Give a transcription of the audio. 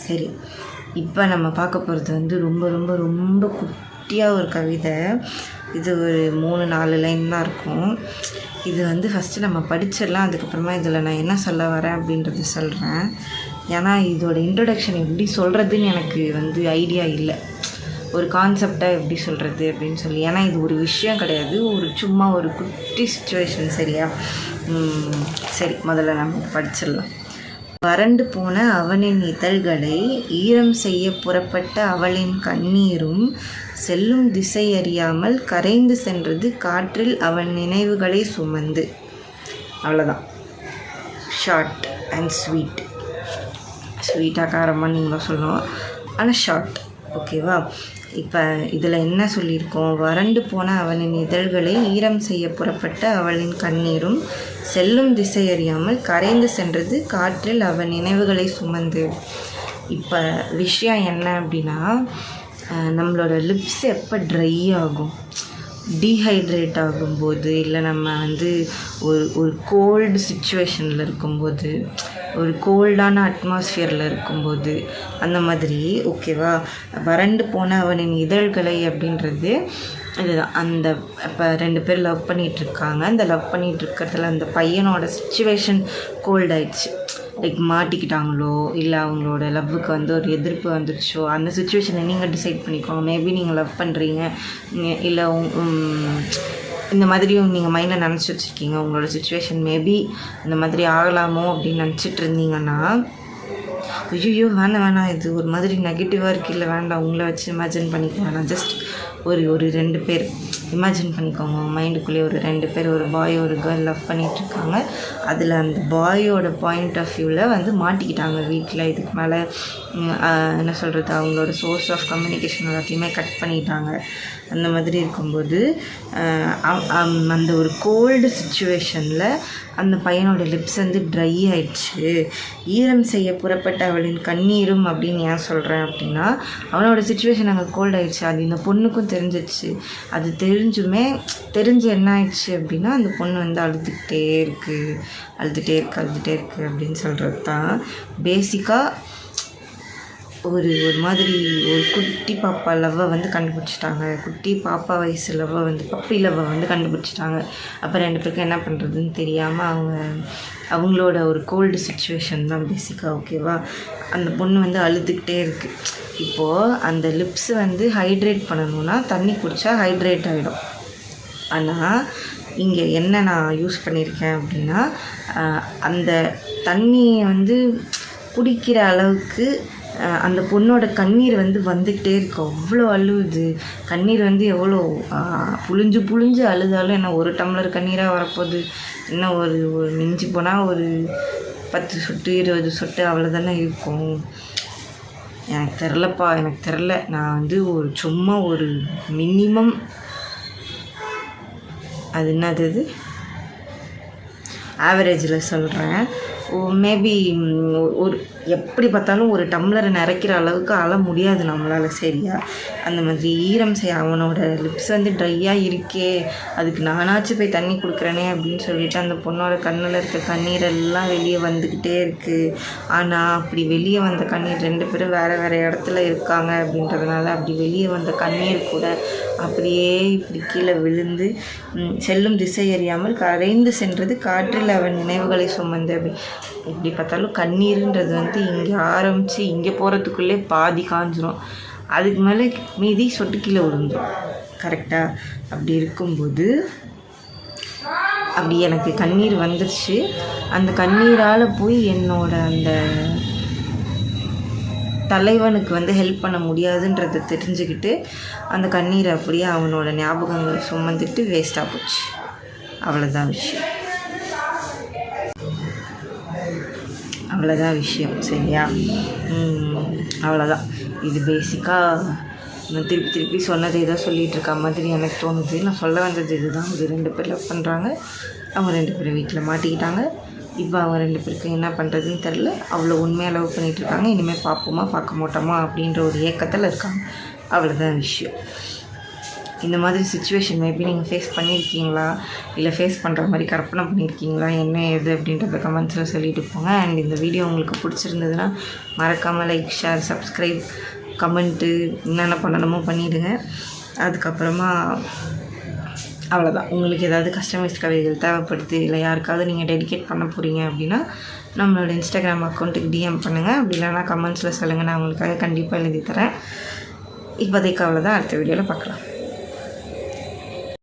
சரி, இப்போ நம்ம பார்க்க போகிறது வந்து ரொம்ப ரொம்ப ரொம்ப குட்டியாக ஒரு கவிதை. இது ஒரு 3-4 லைன் தான் இருக்கும். இது வந்து ஃபஸ்ட்டு நம்ம படிச்சிடலாம். அதுக்கப்புறமா இதில் நான் என்ன சொல்ல வரேன் அப்படின்றது சொல்கிறேன். ஏன்னா இதோட இன்ட்ரொடக்ஷன் எப்படி சொல்கிறதுன்னு எனக்கு வந்து ஐடியா இல்லை. ஒரு கான்செப்டாக எப்படி சொல்கிறது அப்படின்னு சொல்லி. ஏன்னா இது ஒரு விஷயம் கிடையாது, ஒரு சும்மா ஒரு குட்டி சுச்சுவேஷன். சரியா? சரி, முதல்ல நம்ம படிச்சிடலாம். வறண்டு போன அவனின் இதழ்களை ஈரம் செய்ய புறப்பட்ட அவளின் கண்ணீரும் செல்லும் திசை அறியாமல் கரைந்து சென்றது காற்றில் அவன் நினைவுகளை சுமந்து. அவ்வளோதான். Short and sweet. ஸ்வீட்டாக காரமாக நீங்களும் சொல்லணும், ஆனால் ஷார்ட். ஓகேவா? இப்போ இதில் என்ன சொல்லியிருக்கோம்? வறண்டு போன அவனின் இதழ்களை ஈரம் செய்ய புறப்பட்ட அவளின் கண்ணீரும் செல்லும் திசை அறியாமல் கரைந்து சென்றது காற்றில் அவன் நினைவுகளை சுமந்து. இப்போ விஷயம் என்ன அப்படின்னா, நம்மளோட லிப்ஸ் எப்போ ட்ரை ஆகும், டீஹைட்ரேட் ஆகும்போது, இல்லை நம்ம வந்து ஒரு கோல்டு சுச்சுவேஷனில் இருக்கும்போது, ஒரு கோல்டான அட்மாஸ்ஃபியரில் இருக்கும்போது, அந்த மாதிரி. ஓகேவா? வறண்டு போன அவனின் இதழ்களை அப்படின்றது இதுதான். அந்த இப்போ 2 பேர் லவ் பண்ணிகிட்ருக்காங்க. அந்த லவ் பண்ணிகிட்ருக்கிறதுல அந்த பையனோட சுச்சுவேஷன் கோல்டாயிடுச்சு. லைக் மாட்டிக்கிட்டாங்களோ, இல்லை அவங்களோட லவ்வுக்கு வந்து ஒரு எதிர்ப்பு வந்துடுச்சோ, அந்த சுச்சுவேஷனை நீங்கள் டிசைட் பண்ணிக்கோங்க. மேபி நீங்கள் லவ் பண்ணுறீங்க, இல்லை இந்த மாதிரியும் நீங்கள் மைண்டில் நினச்சி வச்சுருக்கீங்க. உங்களோட சுச்சுவேஷன் மேபி இந்த மாதிரி ஆகலாமோ அப்படின்னு நினச்சிட்டு இருந்தீங்கன்னா, ஐயோ வேணாம், இது ஒரு மாதிரி நெகட்டிவாக இருக்குது, இல்லை வேண்டாம், உங்களை வச்சு இமேஜின் பண்ணிக்க வேணாம். ஜஸ்ட் ஒரு 2 பேர் இமேஜின் பண்ணிக்கோங்க. மைண்டுக்குள்ளேயே ஒரு 2 பேர், ஒரு பாய் ஒரு கேர்ள் லவ் பண்ணிகிட்ருக்காங்க. அதில் அந்த பாயோட பாயிண்ட் ஆஃப் வியூவில் வந்து மாட்டிக்கிட்டாங்க வீட்டில். இதுக்கு மேலே என்ன சொல்கிறது, அவங்களோட சோர்ஸ் ஆஃப் கம்யூனிகேஷன் எல்லாத்தையுமே கட் பண்ணிட்டாங்க. அந்த மாதிரி இருக்கும்போது அந்த ஒரு கோல்டு சுச்சுவேஷனில் அந்த பையனோட லிப்ஸ் வந்து ட்ரை ஆயிடுச்சு. ஈரம் செய்ய புறப்பட்ட அவளின் கண்ணீரும் அப்படின்னு ஏன் சொல்கிறேன் அப்படின்னா, அவனோட சுச்சுவேஷன் அங்கே கோல்ட் ஆயிடுச்சு. அது இந்த பொண்ணுக்கும் தெரிஞ்சிடுச்சு. அது தெரிஞ்சு என்ன ஆயிடுச்சு அப்படின்னா, அந்த பொண்ணு வந்து அழுதுகிட்டே இருக்குது அப்படின்னு சொல்கிறது தான் பேசிக்காக. ஒரு மாதிரி ஒரு குட்டி பாப்பா லவ்வை வந்து கண்டுபிடிச்சிட்டாங்க. குட்டி பாப்பா வயசு லவ்வை வந்து பப்பி லவ்வை வந்து கண்டுபிடிச்சிட்டாங்க. அப்போ 2 பேருக்கும் என்ன பண்ணுறதுன்னு தெரியாமல் அவங்களோட ஒரு கோல்டு சுச்சுவேஷன் தான் பேசிக்காக. ஓகேவா? அந்த பொண்ணு வந்து அழுதுகிட்டே இருக்குது. இப்போது அந்த லிப்ஸ் வந்து ஹைட்ரேட் பண்ணணுன்னா தண்ணி குடித்தா ஹைட்ரேட் ஆகிடும். ஆனால் இங்கே என்ன நான் யூஸ் பண்ணியிருக்கேன் அப்படின்னா, அந்த தண்ணியை வந்து குடிக்கிற அளவுக்கு அந்த பொண்ணோட கண்ணீர் வந்து வந்துக்கிட்டே இருக்கு. அவ்வளோ அழுவுது. கண்ணீர் வந்து எவ்வளோ புழிஞ்சு அழுதாலும் என்ன ஒரு டம்ளர் கண்ணீராக வரப்போகுது. என்ன ஒரு மிஞ்சி போனால் ஒரு 10 சொட்டு 20 சொட்டு அவ்வளோதானே இருக்கும். எனக்கு தெரில. நான் வந்து சும்மா ஒரு மினிமம் அது என்னது ஆவரேஜில் சொல்கிறேன். மேபி ஒரு எப்படி பார்த்தாலும் ஒரு டம்ளரை நிறைக்கிற அளவுக்கு அழ முடியாது நம்மளால். சரியா? அந்த மாதிரி ஈரம் செய்ய அவனோட லிப்ஸ் வந்து ட்ரையாக இருக்கே, அதுக்கு நானாச்சும் போய் தண்ணி கொடுக்குறேனே அப்படின்னு சொல்லிட்டு அந்த பொண்ணோட கண்ணில் இருக்க கண்ணீரெல்லாம் வெளியே வந்துக்கிட்டே இருக்குது. ஆனால் அப்படி வெளியே வந்த கண்ணீர் 2 பேரும் வேறு இடத்துல இருக்காங்க அப்படின்றதுனால அப்படி வெளியே வந்த கண்ணீர் கூட அப்படியே இப்படி கீழே விழுந்து செல்லும் திசை அறியாமல் கரைந்து சென்றது காற்றில் அவன் நினைவுகளை சுமந்து. எப்படி பார்த்தாலும் கண்ணீருன்றது வந்து இங்கே ஆரம்பித்து இங்கே போகிறதுக்குள்ளே பாதி காஞ்சிரும். அதுக்கு மேலே மீதி சொட்டு கீழே விழுந்துடும். கரெக்டாக? அப்படி இருக்கும்போது அப்படி எனக்கு கண்ணீர் வந்துடுச்சு. அந்த கண்ணீரால் போய் என்னோட அந்த தலைவனுக்கு வந்து ஹெல்ப் பண்ண முடியாதுன்றதை தெரிஞ்சுக்கிட்டு அந்த கண்ணீரை அப்படியே அவனோட ஞாபகங்கள் சுமந்துட்டு வேஸ்ட்டாக போச்சு. அவ்வளோதான் விஷயம். சரியா? அவ்வளோதான். இது பேசிக்காக நான் திருப்பி சொன்னது ஏதோ சொல்லிகிட்டு இருக்க மாதிரி எனக்கு தோணுது. நான் சொல்ல வந்தது இதுதான். ஒரு 2 பேர் லவ் பண்ணுறாங்க. அவங்க 2 பேரும் வீட்டில் மாட்டிக்கிட்டாங்க. இப்போ அவங்க 2 பேருக்கும் என்ன பண்ணுறதுன்னு தெரில. அவ்வளோ உண்மையாக லவ் பண்ணிகிட்ருக்காங்க. இனிமேல் பார்ப்போமா பார்க்க மாட்டோமா அப்படின்ற ஒரு ஏக்கத்தில் இருக்காங்க. அவ்வளோதான் விஷயம். இந்த மாதிரி சுச்சுவேஷன் மேபி நீங்கள் ஃபேஸ் பண்ணியிருக்கீங்களா, இல்லை ஃபேஸ் பண்ணுற மாதிரி கற்பனை பண்ணியிருக்கீங்களா, என்ன ஏது அப்படின்றத கமெண்ட்ஸில் சொல்லிட்டு போங்க. அண்ட் இந்த வீடியோ உங்களுக்கு பிடிச்சிருந்ததுன்னா மறக்காமல் லைக், ஷேர், சப்ஸ்கிரைப், கமெண்ட்டு என்னென்ன பண்ணணுமோ பண்ணிவிடுங்க. அதுக்கப்புறமா அவ்வளோதான். உங்களுக்கு ஏதாவது கஸ்டமைஸ்ட் கவிதைகள் தேவைப்படுது, இல்லை யாருக்காவது நீங்கள் டெடிகேட் பண்ண போகிறீங்க அப்படின்னா நம்மளோட இன்ஸ்டாகிராம் அக்கௌண்ட்டுக்கு டிஎம் பண்ணுங்கள். அப்படி இல்லைனா கமெண்ட்ஸில் சொல்லுங்கள், நான் உங்களுக்காக கண்டிப்பாக எழுதி தரேன். இப்போதைக்கு அவ்வளோதான். அடுத்த வீடியோவில் பார்க்கலாம்.